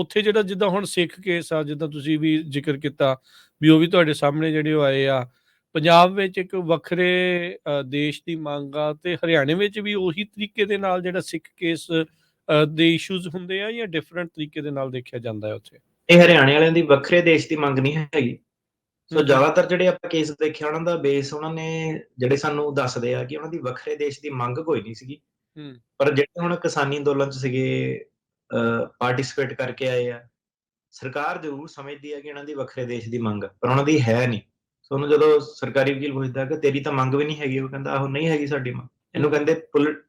ਉੱਥੇ ਜਿਹੜਾ ਜਿੱਦਾਂ ਹੁਣ ਸਿੱਖ ਕੇਸ ਆ, ਜਿੱਦਾਂ ਤੁਸੀਂ ਵੀ ਜ਼ਿਕਰ ਕੀਤਾ ਵੀ ਉਹ ਵੀ ਤੁਹਾਡੇ ਸਾਹਮਣੇ ਜਿਹੜੇ ਉਹ ਆਏ ਆ। ਪੰਜਾਬ ਵਿੱਚ ਇੱਕ ਵੱਖਰੇ ਦੇਸ਼ ਦੀ ਮੰਗ ਆ, ਤੇ ਹਰਿਆਣੇ ਵਿੱਚ ਵੀ ਉਹੀ ਤਰੀਕੇ ਦੇ ਨਾਲ ਜਿਹੜਾ ਸਿੱਖ ਕੇਸ ਦੇ ਇਸ਼ੂਜ਼ ਹੁੰਦੇ ਆ, ਜਾਂ ਡਿਫਰੈਂਟ ਤਰੀਕੇ ਦੇ ਨਾਲ ਦੇਖਿਆ ਜਾਂਦਾ ਹੈ ਉੱਥੇ? ਇਹ ਹਰਿਆਣੇ ਵਾਲਿਆਂ ਦੀ ਵੱਖਰੇ ਦੇਸ਼ ਦੀ ਮੰਗ ਨਹੀਂ ਹੈਗੀ। ਸੋ ਹੂੰ ਹੂੰ ਜ਼ਿਆਦਾਤਰ ਜਿਹੜੇ ਆਪਾਂ ਕੇਸ ਦੇਖਿਆ, ਉਹਨਾਂ ਦਾ ਬੇਸ ਉਹਨਾਂ ਨੇ ਜਿਹੜੇ ਸਾਨੂੰ ਦੱਸਦੇ ਆ ਕਿ ਉਹਨਾਂ ਦੀ ਵੱਖਰੇ ਦੇਸ਼ ਦੀ ਮੰਗ ਕੋਈ ਨਹੀਂ ਸੀਗੀ। ਹੂੰ ਪਰ ਜਿਹੜੇ ਹੁਣ ਕਿਸਾਨੀ ਅੰਦੋਲਨ 'ਚ ਸੀਗੇ, ਪਾਰਟਿਸਿਪੇਟ ਕਰਕੇ ਆਏ ਆ, ਸਰਕਾਰ ਜ਼ਰੂਰ ਸਮਝਦੀ ਹੈ ਕਿ ਇਹਨਾਂ ਦੀ ਵੱਖਰੇ ਦੇਸ਼ ਦੀ ਮੰਗ ਆ, ਪਰ ਉਹਨਾਂ ਦੀ ਹੈ ਨਹੀਂ। ਸੋ ਉਹਨੂੰ ਜਦੋਂ ਸਰਕਾਰੀ ਵਕੀਲ ਪੁੱਛਦਾ ਕਿ ਤੇਰੀ ਤਾਂ ਮੰਗ ਵੀ ਨਹੀਂ ਹੈਗੀ, ਉਹ ਕਹਿੰਦਾ ਆਹੋ ਨਹੀਂ ਹੈਗੀ ਸਾਡੀ ਮੰਗ। ਇਹਨੂੰ ਕਹਿੰਦੇ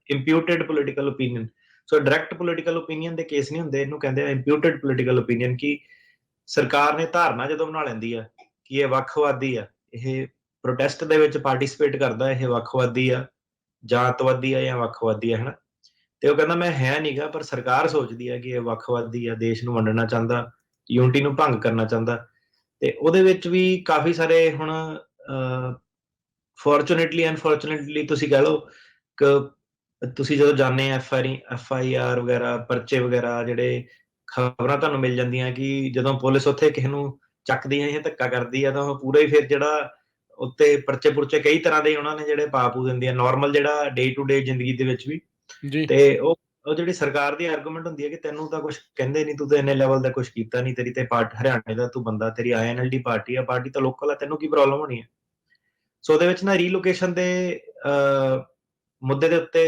ਇੰਪਿਊਟਡ ਪੋਲੀਟੀਕਲ ਓਪੀਨੀਅਨ। ਸੋ ਡਾਇਰੈਕਟ ਪੋਲੀਟੀਕਲ ਓਪੀਨੀਅਨ ਦੇ ਕੇਸ ਨਹੀਂ ਹੁੰਦੇ, ਇਹਨੂੰ ਕਹਿੰਦੇ ਆ ਇੰਪਿਊਟਡ ਪੋਲੀਟੀਕਲ ਓਪੀਨੀਅਨ। ਕਿ ਸਰਕਾਰ ਨੇ ਧਾਰਨਾ ਜਦੋਂ ਬਣਾ ਲੈਂਦੀ ਆ ਕਿ ਇਹ ਵੱਖਵਾਦੀ ਆ, ਇਹ ਪ੍ਰੋਟੈਸਟ ਦੇ ਵਿੱਚ ਪਾਰਟਿਸਿਪੇਟ ਕਰਦਾ, ਇਹ ਵੱਖਵਾਦੀ ਆ, ਜਾਂ ਅੱਤਵਾਦੀ ਆ, ਜਾਂ ਵੱਖਵਾਦੀ ਆ, ਹਨਾ। ਤੇ ਉਹ ਕਹਿੰਦਾ ਮੈਂ ਹੈ ਨਹੀਂਗਾ, ਪਰ ਸਰਕਾਰ ਸੋਚਦੀ ਆ ਕਿ ਇਹ ਵੱਖਵਾਦੀ ਆ, ਦੇਸ਼ ਨੂੰ ਵੰਡਣਾ ਚਾਹੁੰਦਾ, ਯੂਨਿਟੀ ਨੂੰ ਭੰਗ ਕਰਨਾ ਚਾਹੁੰਦਾ। ਤੇ ਉਹਦੇ ਵਿੱਚ ਵੀ ਕਾਫੀ ਸਾਰੇ ਹੁਣ ਫੋਰਚੂਨੇਟਲੀ ਅਨਫੋਰਚੂਨੇਟਲੀ ਤੁਸੀਂ ਕਹਿ ਲਓ ਕਿ ਤੁਸੀਂ ਜਦੋਂ ਜਾਂਦੇ FIR ਵਗੈਰਾ, ਪਰਚੇ ਵਗੈਰਾ, ਜਿਹੜੇ ਖਬਰਾਂ ਤੁਹਾਨੂੰ ਮਿਲ ਜਾਂਦੀਆਂ ਕਿ ਜਦੋਂ ਪੁਲਿਸ ਉੱਥੇ ਕਿਸੇ ਨੂੰ ਚੱਕਦੀ ਹੈ ਜਾਂ ਧੱਕਾ ਕਰਦੀ ਆ, ਤਾਂ ਉਹ ਪੂਰਾ ਹੀ ਫਿਰ ਜਿਹੜਾ ਉੱਤੇ ਪਰਚੇ ਪੁਰਚੇ ਕਈ ਤਰ੍ਹਾਂ ਦੇ ਉਹਨਾਂ ਨੇ ਜਿਹੜੇ ਪਾਪੂ ਦਿੰਦੀ ਆ, ਨਾਰਮਲ ਜਿਹੜਾ ਡੇ ਟੂ ਡੇ ਜ਼ਿੰਦਗੀ ਦੇ ਵਿੱਚ ਵੀ। ਜੀ। ਤੇ ਉਹ ਜਿਹੜੀ ਸਰਕਾਰ ਦੀ ਆਰਗੂਮੈਂਟ ਹੁੰਦੀ ਹੈ ਕਿ ਤੈਨੂੰ ਤਾਂ ਕੁਝ ਕਹਿੰਦੇ ਨਹੀਂ, ਤੂੰ ਤਾਂ ਇੰਨੇ ਲੈਵਲ ਦਾ ਕੁਝ ਕੀਤਾ ਨਹੀਂ, ਤੇਰੀ ਤੇ ਹਰਿਆਣੇ ਦਾ ਤੂੰ ਬੰਦਾ, ਤੇਰੀ INLD ਪਾਰਟੀ ਆ, ਪਾਰਟੀ ਤਾਂ ਲੋਕਲ ਆ, ਤੈਨੂੰ ਕੀ ਪ੍ਰੋਬਲਮ ਹੋਣੀ ਹੈ। ਸੋ ਉਹਦੇ ਵਿੱਚ ਨਾ ਰੀਲੋਕੇਸ਼ਨ ਦੇ ਮੁੱਦੇ ਦੇ ਉੱਤੇ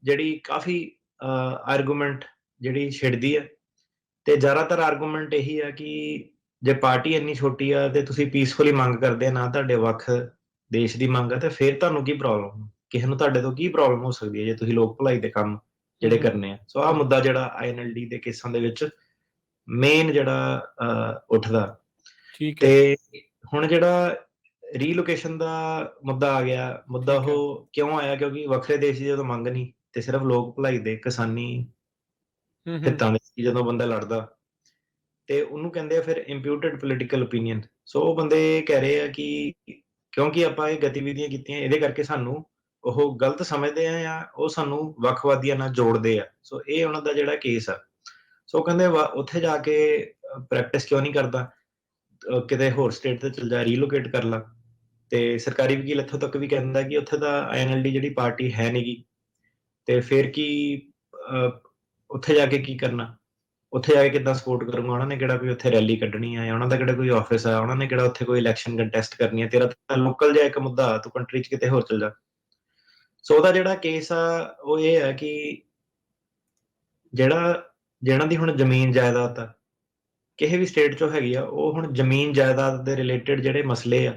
ਜਿਹੜੀ ਕਾਫੀ ਆਰਗੂਮੈਂਟ ਜਿਹੜੀ ਛਿੜਦੀ ਹੈ। ਤੇ ਜ਼ਿਆਦਾਤਰ ਆਰਗੂਮੈਂਟ ਇਹੀ ਆ ਕਿ ਜੇ ਪਾਰਟੀ ਇੰਨੀ ਛੋਟੀ ਆ ਤੇ ਤੁਸੀਂ ਪੀਸਫੁਲੀ ਮੰਗ ਕਰਦੇ ਆ, ਨਾ ਤੁਹਾਡੇ ਵੱਖ ਦੇਸ਼ ਦੀ ਮੰਗ ਆ, ਤੇ ਫਿਰ ਤੁਹਾਨੂੰ ਕੀ ਪ੍ਰੋਬਲਮ, ਕਿਸੇ ਨੂੰ ਤੁਹਾਡੇ ਤੋਂ ਕੀ ਪ੍ਰੋਬਲਮ ਹੋ ਸਕਦੀ ਹੈ ਜੇ ਤੁਸੀਂ ਲੋਕ ਭਲਾਈ ਦੇ ਕੰਮ ਜਿਹੜੇ ਕਰਨੇ ਆ। ਸੋ ਆਹ ਮੁੱਦਾ ਜਿਹੜਾ INLD ਦੇ ਕੇਸਾਂ ਦੇ ਵਿੱਚ ਮੇਨ ਜਿਹੜਾ ਉੱਠਦਾ। ਠੀਕ ਹੈ। ਤੇ ਹੁਣ ਜਿਹੜਾ ਰੀਲੋਕੇਸ਼ਨ ਦਾ ਮੁੱਦਾ ਆ ਗਿਆ, ਮੁੱਦਾ ਠੀਕ ਹੈ। ਉਹ ਕਿਉਂ ਆਇਆ? ਕਿਉਂਕਿ ਵੱਖਰੇ ਦੇਸ਼ ਦੀ ਜਦੋਂ ਮੰਗ ਨਹੀਂ, ਤੇ ਸਿਰਫ ਲੋਕ ਭਲਾਈ ਦੇ ਕਿਸਾਨੀ ਹਿੱਤਾਂ ਦੇ ਜਦੋਂ ਬੰਦਾ ਲੜਦਾ, ਤੇ ਉਹਨੂੰ ਕਹਿੰਦੇ ਆ ਫਿਰ ਇੰਪਿਊਟਡ ਪੋਲੀਟੀਕਲ ਓਪੀਨੀਅਨ। ਸੋ ਉਹ ਬੰਦੇ ਕਹਿ ਰਹੇ ਆ ਕਿ ਕਿਉਂਕਿ ਆਪਾਂ ਇਹ ਗਤੀਵਿਧੀਆਂ ਕੀਤੀਆਂ, ਇਹਦੇ ਕਰਕੇ ਸਾਨੂੰ ਉਹ ਗਲਤ ਸਮਝਦੇ ਆ, ਜਾਂ ਉਹ ਸਾਨੂੰ ਵੱਖਵਾਦੀਆਂ ਨਾਲ ਜੋੜਦੇ ਆ। ਸੋ ਇਹ ਉਹਨਾਂ ਦਾ ਜਿਹੜਾ ਕੇਸ ਆ। ਸੋ ਕਹਿੰਦੇ ਉੱਥੇ ਜਾ ਕੇ ਪ੍ਰੈਕਟਿਸ ਕਿਉਂ ਨਹੀਂ ਕਰਦਾ, ਕਿਤੇ ਹੋਰ ਸਟੇਟ ਤੇ ਚਲ ਜਾ, ਰੀਲੋਕੇਟ ਕਰ ਲਾ। ਤੇ ਸਰਕਾਰੀ ਵਕੀਲ ਇੱਥੋਂ ਤੱਕ ਵੀ ਕਹਿੰਦਾ ਕਿ ਉੱਥੇ ਤਾਂ INLD ਜਿਹੜੀ ਪਾਰਟੀ ਹੈ ਨੀ ਗੀ, ਤੇ ਫਿਰ ਕੀ ਉੱਥੇ ਜਾ ਕੇ ਕੀ ਕਰਨਾ, ਉੱਥੇ ਜਾ ਕੇ ਕਿੱਦਾਂ ਸਪੋਰਟ ਕਰੂੰਗਾ? ਉਹਨਾਂ ਨੇ ਕਿਹੜਾ ਕੋਈ ਉੱਥੇ ਰੈਲੀ ਕੱਢਣੀ ਆ, ਜਾਂ ਉਹਨਾਂ ਦਾ ਕਿਹੜਾ ਕੋਈ ਆਫਿਸ ਆ, ਉਹਨਾਂ ਨੇ ਕਿਹੜਾ ਉੱਥੇ ਕੋਈ ਇਲੈਕਸ਼ਨ ਕੰਟੈਸਟ ਕਰਨੀ ਆ? ਤੇਰਾ ਤਾਂ ਲੋਕਲ ਜਿਹਾ ਇੱਕ ਮੁੱਦਾ, ਤੂੰ ਕੰਟਰੀ 'ਚ ਕਿਤੇ ਹੋਰ ਚਲ ਜਾ। ਸੋ ਉਹਦਾ ਜਿਹੜਾ ਕੇਸ ਆ ਉਹ ਇਹ ਹੈ ਕਿ ਜਿਹਨਾਂ ਦੀ ਹੁਣ ਜ਼ਮੀਨ ਜਾਇਦਾਦ ਆ ਕਿਸੇ ਵੀ ਸਟੇਟ 'ਚੋਂ ਹੈਗੀ ਆ, ਉਹ ਹੁਣ ਜ਼ਮੀਨ ਜਾਇਦਾਦ ਦੇ ਰਿਲੇਟਡ ਜਿਹੜੇ ਮਸਲੇ ਆ,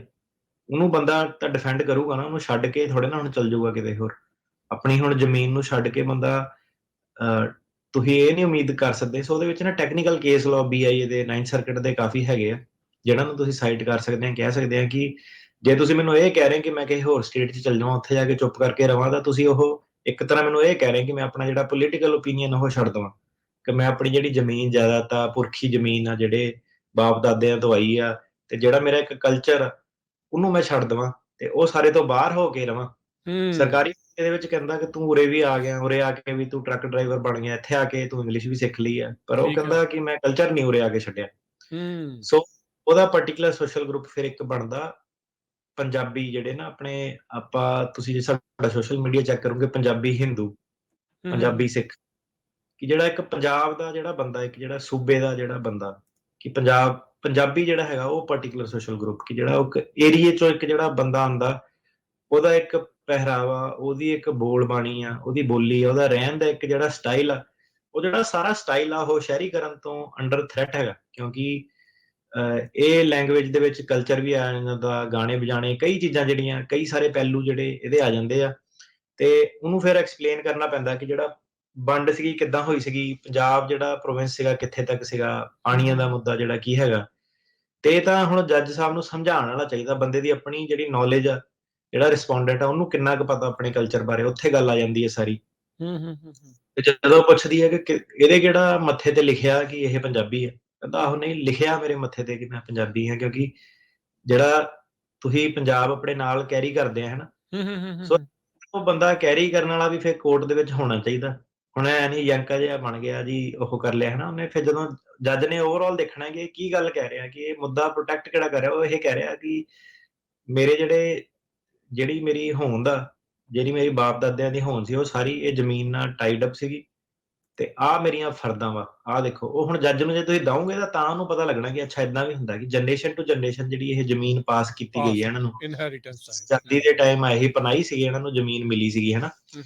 ਉਹਨੂੰ ਬੰਦਾ ਤਾਂ ਡਿਫੈਂਡ ਕਰੂਗਾ ਨਾ, ਉਹਨੂੰ ਛੱਡ ਕੇ ਥੋੜੇ ਨਾ ਹੁਣ ਚੱਲ ਜਾਊਗਾ ਕਿਤੇ ਹੋਰ। ਆਪਣੀ ਹੁਣ ਜ਼ਮੀਨ ਨੂੰ ਛੱਡ ਕੇ ਬੰਦਾ ਤੁਸੀਂ ਇਹ ਨਹੀਂ ਉਮੀਦ ਕਰ ਸਕਦੇ। ਸੋ ਉਹਦੇ ਵਿੱਚ ਨਾ ਟੈਕਨੀਕਲ ਕੇਸ ਲਾਅ BIA ਦੇ 9th ਸਰਕਟ ਦੇ ਕਾਫੀ ਹੈਗੇ ਆ, ਜਿਹਨਾਂ ਨੂੰ ਤੁਸੀਂ ਸਾਈਟ ਕਰ ਸਕਦੇ ਆ। ਕਹਿ ਸਕਦੇ ਆ ਕਿ ਜੇ ਤੁਸੀਂ ਮੈਨੂੰ ਇਹ ਕਹਿ ਰਹੇ ਕਿ ਮੈਂ ਕਿਸੇ ਹੋਰ ਸਟੇਟ 'ਚ ਚੱਲ ਜਾਵਾਂ, ਉੱਥੇ ਜਾ ਕੇ ਚੁੱਪ ਕਰਕੇ ਰਵਾਂ, ਤਾਂ ਤੁਸੀਂ ਉਹ ਇੱਕ ਤਰ੍ਹਾਂ ਮੈਨੂੰ ਇਹ ਕਹਿ ਰਹੇ ਕਿ ਮੈਂ ਆਪਣਾ ਜਿਹੜਾ ਪੋਲੀਟੀਕਲ ਓਪੀਨੀਅਨ ਉਹ ਛੱਡ ਦੇਵਾਂ, ਕਿ ਮੈਂ ਆਪਣੀ ਜਿਹੜੀ ਜ਼ਮੀਨ ਜਾਇਦਾਦ ਆ, ਪੁਰਖੀ ਜ਼ਮੀਨ ਆ, ਜਿਹੜੇ ਬਾਪ ਦਾਦਿਆਂ ਤੋਂ ਆਈ ਆ, ਤੇ ਜਿਹੜਾ ਮੇਰਾ ਇੱਕ ਕਲਚਰ ਉਹਨੂੰ ਮੈਂ ਛੱਡ ਦੇਵਾਂ, ਤੇ ਉਹ ਸਾਰੇ ਤੋਂ ਬਾਹਰ ਹੋ ਕੇ ਰਵਾਂ। ਸਰਕਾਰੀ ਇਹਦੇ ਵਿੱਚ ਕਹਿੰਦਾ ਕਿ ਤੂੰ ਉਰੇ ਵੀ ਆ ਗਿਆ, ਉਰੇ ਆ ਕੇ ਵੀ ਤੂੰ ਟਰੱਕ ਡਰਾਈਵਰ ਬਣ ਗਿਆ, ਇੱਥੇ ਆ ਕੇ ਤੂੰ ਇੰਗਲਿਸ਼ ਵੀ ਸਿੱਖ ਲਈ ਆ, ਪਰ ਉਹ ਕਹਿੰਦਾ ਕਿ ਮੈਂ ਕਲਚਰ ਨਹੀਂ ਉਰੇ ਆ ਕੇ ਛੱਡਿਆ। ਸੋ ਉਹਦਾ ਪਰਟੀਕੁਲਰ ਸੋਸ਼ਲ ਗਰੁੱਪ ਫਿਰ ਇੱਕ ਬਣਦਾ ਪੰਜਾਬੀ, ਜਿਹੜੇ ਨਾ ਆਪਣੇ ਆਪਾਂ, ਤੁਸੀਂ ਜੇ ਸਾਡਾ ਸੋਸ਼ਲ ਮੀਡੀਆ ਚੈੱਕ ਕਰੋਗੇ, ਪੰਜਾਬੀ ਹਿੰਦੂ, ਪੰਜਾਬੀ ਸਿੱਖ, ਕਿ ਜਿਹੜਾ ਇੱਕ ਪੰਜਾਬ ਦਾ ਜਿਹੜਾ ਬੰਦਾ, ਇੱਕ ਜਿਹੜਾ ਸੂਬੇ ਦਾ ਜਿਹੜਾ ਬੰਦਾ, ਕਿ ਪੰਜਾਬੀ ਜਿਹੜਾ ਹੈਗਾ ਉਹ ਪਰਟੀਕੁਲਰ ਸੋਸ਼ਲ ਗਰੁੱਪ, ਕਿ ਜਿਹੜਾ ਉਹ ਏਰੀਏ ਚੋਂ ਇੱਕ ਜਿਹੜਾ ਬੰਦਾ ਆਉਂਦਾ, ਉਹਦਾ ਇੱਕ ਪਹਿਰਾਵਾ, ਉਹਦੀ ਇੱਕ ਬੋਲ ਬਾਣੀ ਆ, ਉਹਦੀ ਬੋਲੀ ਆ, ਉਹਦਾ ਰਹਿਣ ਦਾ ਇੱਕ ਜਿਹੜਾ ਸਟਾਈਲ ਆ, ਉਹ ਜਿਹੜਾ ਸਾਰਾ ਸਟਾਈਲ ਆ ਉਹ ਸ਼ਹਿਰੀਕਰਨ ਤੋਂ ਅੰਡਰ ਥ੍ਰੈਟ ਹੈਗਾ। ਕਿਉਂਕਿ ਇਹ ਲੈਂਗੁਏਜ ਦੇ ਵਿੱਚ ਕਲਚਰ ਵੀ ਆ ਜਾਂਦਾ, ਗਾਣੇ ਵਜਾਣੇ, ਕਈ ਚੀਜ਼ਾਂ ਜਿਹੜੀਆਂ, ਕਈ ਸਾਰੇ ਪਹਿਲੂ ਜਿਹੜੇ ਇਹਦੇ ਆ ਜਾਂਦੇ ਆ, ਤੇ ਉਹਨੂੰ ਫਿਰ ਐਕਸਪਲੇਨ ਕਰਨਾ ਪੈਂਦਾ ਕਿ ਜਿਹੜਾ ਵੰਡ ਸੀਗੀ ਕਿੱਦਾਂ ਹੋਈ ਸੀਗੀ, ਪੰਜਾਬ ਜਿਹੜਾ ਪ੍ਰੋਵਿੰਸ ਸੀਗਾ ਕਿੱਥੇ ਤੱਕ ਸੀਗਾ, ਪਾਣੀਆਂ ਦਾ ਮੁੱਦਾ ਜਿਹੜਾ ਕੀ ਹੈਗਾ। ਤੇ ਇਹ ਤਾਂ ਹੁਣ ਜੱਜ ਸਾਹਿਬ ਨੂੰ ਸਮਝਾਉਣ ਵਾਲਾ ਚਾਹੀਦਾ, ਬੰਦੇ ਦੀ ਆਪਣੀ ਜਿਹੜੀ ਨੌਲੇਜ ਆ, ਜਿਹੜਾ ਰਿਸਪੋਂਡੈਂਟ ਆ, ਉਹਨੂੰ ਕਿੰਨਾ ਕੁ ਪਤਾ ਆਪਣੇ ਕਲਚਰ ਬਾਰੇ, ਉੱਥੇ ਗੱਲ ਆ ਜਾਂਦੀ ਹੈ ਸਾਰੀ। ਤੇ ਜਦੋਂ ਪੁੱਛਦੀ ਹੈ ਕਿ ਇਹਦੇ ਕਿਹੜਾ ਮੱਥੇ ਤੇ ਲਿਖਿਆ ਕਿ ਇਹ ਪੰਜਾਬੀ ਹੈ, ਕਹਿੰਦਾ ਆਹੋ ਨਹੀਂ ਲਿਖਿਆ ਮੇਰੇ ਮੱਥੇ ਤੇ ਕਿ ਮੈਂ ਪੰਜਾਬੀ ਹਾਂ, ਕਿਉਂਕਿ ਜਿਹੜਾ ਤੁਸੀਂ ਪੰਜਾਬ ਆਪਣੇ ਨਾਲ ਕੈਰੀ ਕਰਦੇ ਆ, ਹਨਾ। ਸੋ ਉਹ ਬੰਦਾ ਕੈਰੀ ਕਰਨ ਵਾਲਾ ਵੀ ਫਿਰ ਕੋਰਟ ਦੇ ਵਿੱਚ ਹੋਣਾ ਚਾਹੀਦਾ, ਹੁਣ ਐ ਨਹੀਂ ਯੰਕਾ ਜਿਹਾ ਬਣ ਗਿਆ ਜੀ, ਉਹ ਕਰ ਲਿਆ ਹਨਾ ਉਹਨੇ। ਫਿਰ ਜਦੋਂ ਜੱਜ ਨੇ ਓਵਰਆਲ ਦੇਖਣਾ ਕਿ ਕੀ ਗੱਲ ਕਹਿ ਰਿਹਾ, ਕਿ ਇਹ ਮੁੱਦਾ ਪ੍ਰੋਟੈਕਟ ਕਿਹੜਾ ਕਰ ਰਿਹਾ, ਉਹ ਇਹ ਕਹਿ ਰਿਹਾ ਕਿ ਮੇਰੇ ਜਿਹੜੀ ਮੇਰੀ ਹੋਂਦ ਆ, ਜਿਹੜੀ ਮੇਰੀ ਬਾਪ ਦਾਦਿਆਂ ਦੀ ਹੋਂਦ ਸੀ, ਉਹ ਸਾਰੀ ਇਹ ਜ਼ਮੀਨ ਨਾਲ ਟਾਈਡ ਅਪ ਸੀਗੀ, ਤੇ ਆਹ ਮੇਰੀਆਂ ਫਰਦਾਂ ਵਾ, ਆਹ ਦੇਖੋ। ਉਹ ਹੁਣ ਜੱਜ ਨੂੰ ਜੇ ਤੁਸੀਂ ਦਓਗੇ ਤਾਂ ਉਹਨੂੰ ਪਤਾ ਲੱਗਣਾ ਕਿ ਅੱਛਾ ਏਦਾਂ ਵੀ ਹੁੰਦਾ, ਕਿ ਜਨਰੇਸ਼ਨ ਟੂ ਜਨਰੇਸ਼ਨ ਜਿਹੜੀ ਇਹ ਜ਼ਮੀਨ ਪਾਸ ਕੀਤੀ ਗਈ ਹੈ ਇਹਨਾਂ ਨੂੰ। ਇਨਹੈਰੀਟੈਂਸ ਆਜ਼ਾਦੀ ਦੇ ਟਾਈਮ ਇਹੀ ਪਨਾਹੀ ਸੀਗੀ, ਇਹਨਾਂ ਨੂੰ ਜ਼ਮੀਨ ਮਿਲੀ ਸੀਗੀ ਹਨਾ। ਹੈ।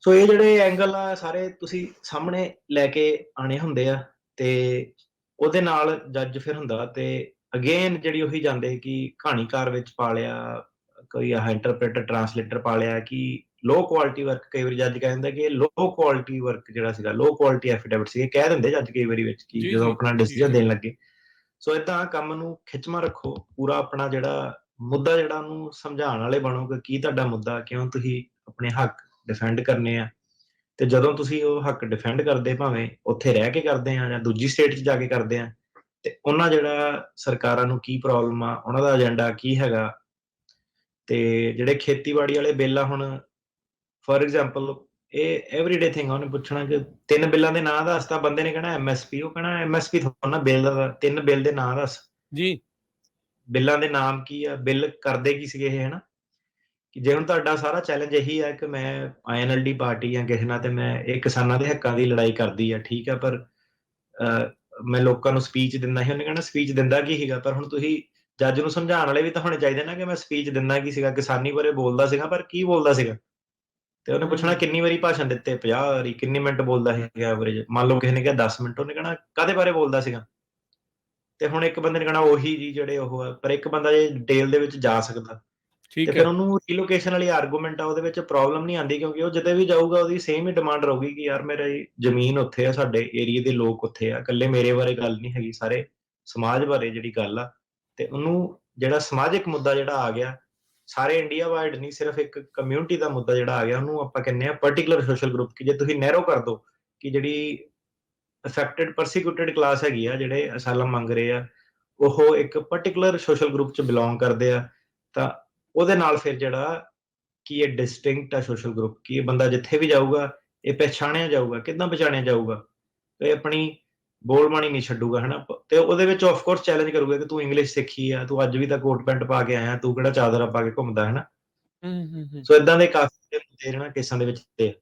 ਸੋ ਇਹ ਜਿਹੜੇ ਐਂਗਲ ਆ ਸਾਰੇ ਤੁਸੀਂ ਸਾਹਮਣੇ ਲੈ ਕੇ ਆਣੇ ਹੁੰਦੇ ਆ, ਤੇ ਉਹਦੇ ਨਾਲ ਜੱਜ ਫਿਰ ਹੁੰਦਾ। ਤੇ ਅਗੇਨ ਜਿਹੜੀ ਉਹੀ ਜਾਂਦੇ ਕਿ ਕਹਾਣੀਕਾਰ ਵਿੱਚ ਪਾ ਲਿਆ, ਕੋਈ ਇੰਟਰਪ੍ਰੇਟਰ ਟਰਾਂਸਲੇਟਰ ਪਾ ਲਿਆ, ਕਿ ਲੋ ਕੁਆਲਿਟੀ ਵਰਕ। ਕਈ ਵਾਰੀ ਜੱਜ ਕਹਿ ਦਿੰਦਾ ਕਿ ਇਹ ਲੋ ਕੁਆਲਿਟੀ ਵਰਕ ਜਿਹੜਾ ਸੀਗਾ, ਲੋ ਕੁਆਲਿਟੀ ਐਫੀਡੇਵਿਟ ਸੀ, ਇਹ ਕਹਿ ਦਿੰਦੇ ਜੱਜ ਕਈ ਵਾਰੀ ਵਿੱਚ, ਕਿ ਜੀ ਜਦੋਂ ਜੀ ਆਪਣਾ ਜੀ ਡਿਸੀਜਨ ਜੀ ਦੇਣ ਲੱਗੇ। ਸੋ ਏਦਾਂ ਕੰਮ ਨੂੰ ਖਿੱਚਵਾਂ ਰੱਖੋ ਪੂਰਾ, ਆਪਣਾ ਜਿਹੜਾ ਮੁੱਦਾ ਜਿਹੜਾ ਉਹਨੂੰ ਸਮਝਾਉਣ ਵਾਲੇ ਬਣੋ ਕਿ ਕੀ ਤੁਹਾਡਾ ਮੁੱਦਾ, ਕਿਉਂ ਤੁਸੀਂ ਆਪਣੇ ਹੱਕ ਡਿਫੈਂਡ ਕਰਨੇ ਆ। ਤੇ ਜਦੋਂ ਤੁਸੀਂ ਉਹ ਹੱਕ ਡਿਫੈਂਡ ਕਰਦੇ, ਭਾਵੇਂ ਉੱਥੇ ਰਹਿ ਕੇ ਕਰਦੇ ਆ ਜਾਂ ਦੂਜੀ ਸਟੇਟ 'ਚ ਜਾ ਕੇ ਕਰਦੇ ਆ, ਤੇ ਉਹਨਾਂ ਜਿਹੜਾ ਸਰਕਾਰਾਂ ਨੂੰ ਕੀ ਪ੍ਰੋਬਲਮ ਆ, ਉਹਨਾਂ ਦਾ ਏਜੰਡਾ ਕੀ ਹੈਗਾ। ਤੇ ਜਿਹੜੇ ਖੇਤੀਬਾੜੀ ਵਾਲੇ ਬਿੱਲ ਆ, ਹੁਣ ਫੋਰ ਐਗਜ਼ਾਮਪਲ ਇਹ ਐਵਰੀਡੇ ਥਿੰਗ, ਉਹਨੇ ਪੁੱਛਣਾ ਕਿ 3 ਬਿੱਲਾਂ ਦੇ ਨਾਂ ਦੱਸ, ਤਾਂ ਬੰਦੇ ਨੇ ਕਹਿਣਾ ਐਮਐਸਪੀ। ਉਹ ਕਹਿਣਾ ਐਮਐਸਪੀ ਥੋੜਾ ਬਿੱਲ ਦਾ, 3 ਬਿੱਲ ਦੇ ਨਾਂ ਦੱਸ, ਜੀ ਬਿੱਲਾਂ ਦੇ ਨਾਮ ਕੀ ਆ, ਬਿੱਲ ਕਰਦੇ ਕੀ ਸੀਗੇ ਇਹ ਹਨਾ। ਕਿ ਜੇ ਹੁਣ ਤੁਹਾਡਾ ਸਾਰਾ ਚੈਲੰਜ ਇਹੀ ਹੈ ਕਿ ਮੈਂ ਆਈਐਨਐਲਡੀ ਪਾਰਟੀ ਜਾਂ ਕਿਸੇ ਨਾਲ, ਤੇ ਮੈਂ ਇਹ ਕਿਸਾਨਾਂ ਦੇ ਹੱਕਾਂ ਦੀ ਲੜਾਈ ਕਰਦੀ ਆ, ਠੀਕ ਹੈ, ਪਰ ਮੈਂ ਲੋਕਾਂ ਨੂੰ ਸਪੀਚ ਦਿੰਦਾ ਸੀ। ਉਹਨੇ ਕਹਿਣਾ ਸਪੀਚ ਦਿੰਦਾ ਕੀ ਸੀਗਾ। ਪਰ ਹੁਣ ਤੁਸੀਂ ਜੱਜ ਨੂੰ ਸਮਝਾਉਣ ਵਾਲੇ ਵੀ ਤਾਂ ਹੋਣੇ ਚਾਹੀਦੇ ਨਾ, ਕਿ ਮੈਂ ਸਪੀਚ ਦਿੰਦਾ ਕੀ ਸੀਗਾ, ਕਿਸਾਨੀ ਬਾਰੇ ਬੋਲਦਾ ਸੀਗਾ, ਪਰ ਕੀ ਬੋਲਦਾ ਸੀਗਾ। ਤੇ ਉਹਨੇ ਪੁੱਛਣਾ ਕਿੰਨੀ ਵਾਰੀ ਭਾਸ਼ਣ ਦਿੱਤੇ, 50 ਵਾਰੀ, ਕਿੰਨੀ ਮਿੰਟ ਬੋਲਦਾ ਸੀਗਾ ਐਵਰੇਜ। ਮੰਨ ਲਓ ਕਿਸੇ ਨੇ ਕਿਹਾ 10 ਮਿੰਟ, ਉਹਨੇ ਕਹਿਣਾ ਕਾਹਦੇ ਬਾਰੇ ਬੋਲਦਾ ਸੀਗਾ। ਤੇ ਹੁਣ ਇੱਕ ਬੰਦੇ ਨੇ ਕਹਿਣਾ ਉਹੀ ਜੀ ਜਿਹੜੇ ਉਹ ਆ, ਪਰ ਇੱਕ ਬੰਦਾ ਜੇ ਡਿਟੇਲ ਦੇ ਵਿੱਚ ਜਾ ਸਕਦਾ, ਤੇ ਠੀਕ ਫਿਰ ਹੈ। ਉਹਨੂੰ ਰੀਲੋਕੇਸ਼ਨ ਵਾਲੀ ਆਰਗੂਮੈਂਟ ਆ, ਉਹਦੇ ਵਿੱਚ ਪ੍ਰੋਬਲਮ ਨਹੀਂ ਆਉਂਦੀ, ਕਿਉਂਕਿ ਉਹ ਜਿੱਤੇ ਵੀ ਜਾਊਗਾ ਉਹਦੀ ਸੇਮ ਹੀ ਡਿਮਾਂਡ ਰਹੂਗੀ ਕਿ ਯਾਰ ਮੇਰੀ ਜ਼ਮੀਨ ਉੱਥੇ ਆ, ਸਾਡੇ ਏਰੀਏ ਦੇ ਲੋਕ ਉੱਥੇ ਆ, ਇਕੱਲੇ ਮੇਰੇ ਬਾਰੇ ਗੱਲ ਨਹੀਂ ਹੈਗੀ, ਸਾਰੇ ਸਮਾਜ ਬਾਰੇ ਜਿਹੜੀ ਗੱਲ ਆ। ਤੇ ਉਹਨੂੰ ਜਿਹੜਾ ਸਮਾਜਿਕ ਮੁੱਦਾ ਜਿਹੜਾ ਆ ਗਿਆ, ਸਾਰੇ ਇੰਡੀਆ ਵਾਈਡ ਨਹੀਂ, ਸਿਰਫ ਇੱਕ ਕਮਿਊਨਿਟੀ ਦਾ ਮੁੱਦਾ ਜਿਹੜਾ ਆ ਗਿਆ, ਉਹਨੂੰ ਆਪਾਂ ਕਹਿੰਦੇ ਆ ਪਰਟੀਕੂਲਰ ਸੋਸ਼ਲ ਗਰੁੱਪ। ਕਿ ਜੇ ਤੁਸੀਂ ਨੈਰੋ ਕਰ ਦੋ ਕਿ ਜਿਹੜੀ ਅਫੈਕਟਡ ਪਰਸੀਕਿਊਟਡ ਕਲਾਸ ਹੈਗੀ ਆ, ਜਿਹੜੇ ਅਸਾਲਮ ਮੰਗ ਰਹੇ ਆ, ਉਹ ਇੱਕ ਪਰਟੀਕੂਲਰ ਸੋਸ਼ਲ ਗਰੁੱਪ 'ਚ ਬਿਲੋਂਗ ਕਰਦੇ ਆ, ਤਾਂ ਉਹਦੇ ਨਾਲ ਫਿਰ ਜਿਹੜਾ ਕਿ ਇਹ ਡਿਸਟਿੰਕਟ ਆ ਸੋਸ਼ਲ ਗਰੁੱਪ, ਕਿ ਇਹ ਬੰਦਾ ਜਿੱਥੇ ਵੀ ਜਾਊਗਾ ਇਹ ਪਛਾਣਿਆ ਜਾਊਗਾ। ਕਿੱਦਾਂ ਪਛਾਣਿਆ ਜਾਊਗਾ? ਇਹ ਆਪਣੀ ਬੋਲਬਾਣੀ ਨਹੀਂ ਛੱਡੂਗਾ ਹਨਾ। ਤੇ ਉਹਦੇ ਵਿੱਚ ਆਫ ਕੋਰਸ ਚੈਲੰਜ ਕਰੂਗਾ ਕਿ ਤੂੰ ਇੰਗਲਿਸ਼ ਸਿੱਖੀ ਆ, ਤੂੰ ਅੱਜ ਵੀ ਤਾਂ ਕੋਟ ਪੈਂਟ ਪਾ ਕੇ ਆਇਆ, ਤੂੰ ਕਿਹੜਾ ਚਾਦਰਾ ਪਾ ਕੇ ਘੁੰਮਦਾ ਹਨਾ। ਹੂੰ ਹੂੰ ਹੂੰ ਸੋ ਇਦਾਂ ਦੇ ਕਾਫੀ ਮੁੱਦੇ ਇਹਨਾਂ ਕੇਸਾਂ ਦੇ ਵਿੱਚ ਤੇ